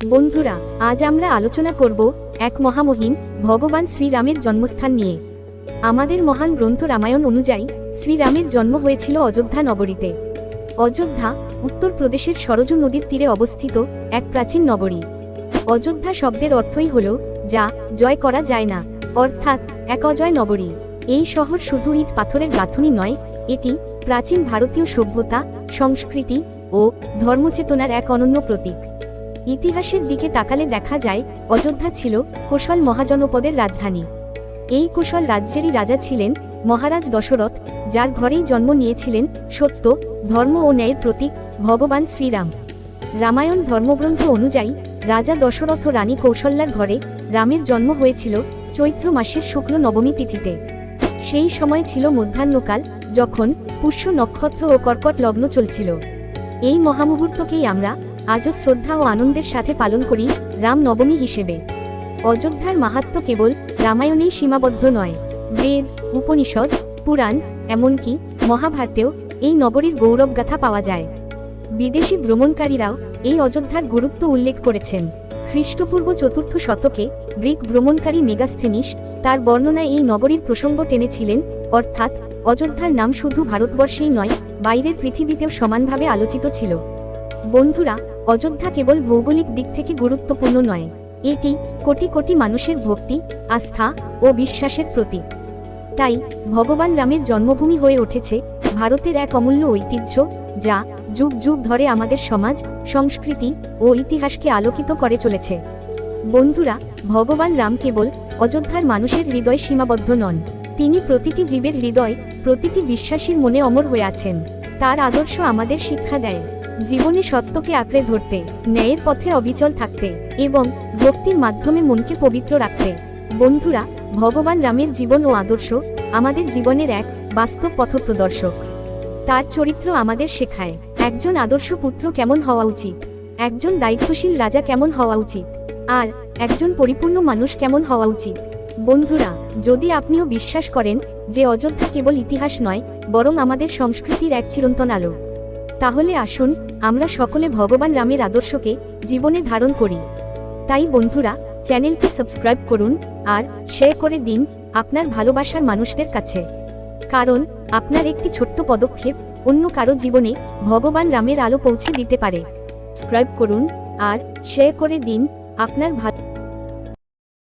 বন্ধুরা, আজ আমরা আলোচনা করব এক মহামহিম ভগবান শ্রীরামের জন্মস্থান নিয়ে। আমাদের মহান গ্রন্থ রামায়ণ অনুযায়ী শ্রীরামের জন্ম হয়েছিল অযোধ্যা নগরীতে। অযোধ্যা উত্তরপ্রদেশের সরজু নদীর তীরে অবস্থিত এক প্রাচীন নগরী। অযোধ্যা শব্দের অর্থই হল যা জয় করা যায় না, অর্থাৎ এক অজয় নগরী। এই শহর শুধু ইট পাথরের গাঁথনি নয়, এটি প্রাচীন ভারতীয় সভ্যতা, সংস্কৃতি ও ধর্মচেতনার এক অনন্য প্রতীক। ইতিহাসের দিকে তাকালে দেখা যায় অযোধ্যা ছিল কোশল মহাজনপদের রাজধানী। এই কোশল রাজ্যেরই রাজা ছিলেন মহারাজ দশরথ, যার ঘরেই জন্ম নিয়েছিলেন সত্য, ধর্ম ও ন্যায়ের প্রতীক ভগবান শ্রীরাম। রামায়ণ ধর্মগ্রন্থ অনুযায়ী রাজা দশরথ ও রানী কৌশল্যার ঘরে রামের জন্ম হয়েছিল চৈত্র মাসের শুক্ল নবমী তিথিতে। সেই সময় ছিল মধ্যাহ্নকাল, যখন পুষ্য নক্ষত্র ও কর্কট লগ্ন চলছিল। এই মহামুহূর্তকেই আমরা আজও শ্রদ্ধা ও আনন্দের সাথে পালন করি রাম নবমী হিসেবে। অযোধ্যার মাহাত্ম্য কেবল রামায়ণেই সীমাবদ্ধ নয়, বেদ, উপনিষদ, পুরাণ, এমনকি মহাভারতেও এই নগরীর গৌরবগাথা পাওয়া যায়। বিদেশি ভ্রমণকারীরাও এই অযোধ্যার গুরুত্ব উল্লেখ করেছেন। খ্রিস্টপূর্ব 4th শতকে গ্রিক ভ্রমণকারী মেগাস্থেনিস তার বর্ণনায় এই নগরীর প্রসঙ্গ টেনেছিলেন, অর্থাৎ অযোধ্যার নাম শুধু ভারতবর্ষেই নয়, বাইরের পৃথিবীতেও সমানভাবে আলোচিত ছিল। বন্ধুরা, অযোধ্যা কেবল ভৌগোলিক দিক থেকে গুরুত্বপূর্ণ নয়, এটি কোটি কোটি মানুষের ভক্তি, আস্থা ও বিশ্বাসের প্রতীক। তাই ভগবান রামের জন্মভূমি হয়ে উঠেছে ভারতের এক অমূল্য ঐতিহ্য, যা যুগ যুগ ধরে আমাদের সমাজ, সংস্কৃতি ও ইতিহাসকে আলোকিত করে চলেছে। বন্ধুরা, ভগবান রাম কেবল অযোধ্যার মানুষের হৃদয় সীমাবদ্ধ নন, তিনি প্রতিটি জীবের হৃদয়, প্রতিটি বিশ্বাসীর মনে অমর হয়ে আছেন। তার আদর্শ আমাদের শিক্ষা দেয় জীবনে সত্যকে আঁকড়ে ধরতে, ন্যায়ের পথে অবিচল থাকতে এবং ভক্তির মাধ্যমে মনকে পবিত্র রাখতে। বন্ধুরা, ভগবান রামের জীবন ও আদর্শ আমাদের জীবনের এক বাস্তব পথপ্রদর্শক। তার চরিত্র আমাদের শেখায় একজন আদর্শ পুত্র কেমন হওয়া উচিত, একজন দায়িত্বশীল রাজা কেমন হওয়া উচিত, আর একজন পরিপূর্ণ মানুষ কেমন হওয়া উচিত। বন্ধুরা, যদি আপনিও বিশ্বাস করেন যে অযোধ্যা কেবল ইতিহাস নয়, বরং আমাদের সংস্কৃতির এক চিরন্তন আলো, তাহলে আসুন আমরা সকলে ভগবান রামের আদর্শকে জীবনে ধারণ করি। তাই বন্ধুরা, চ্যানেলটি সাবস্ক্রাইব করুন আর শেয়ার করে দিন আপনার ভালোবাসার মানুষদের কাছে, কারণ আপনার একটি ছোট্ট পদক্ষেপ অন্য কারো জীবনে ভগবান রামের আলো পৌঁছে দিতে পারে। সাবস্ক্রাইব করুন আর শেয়ার করে দিন আপনার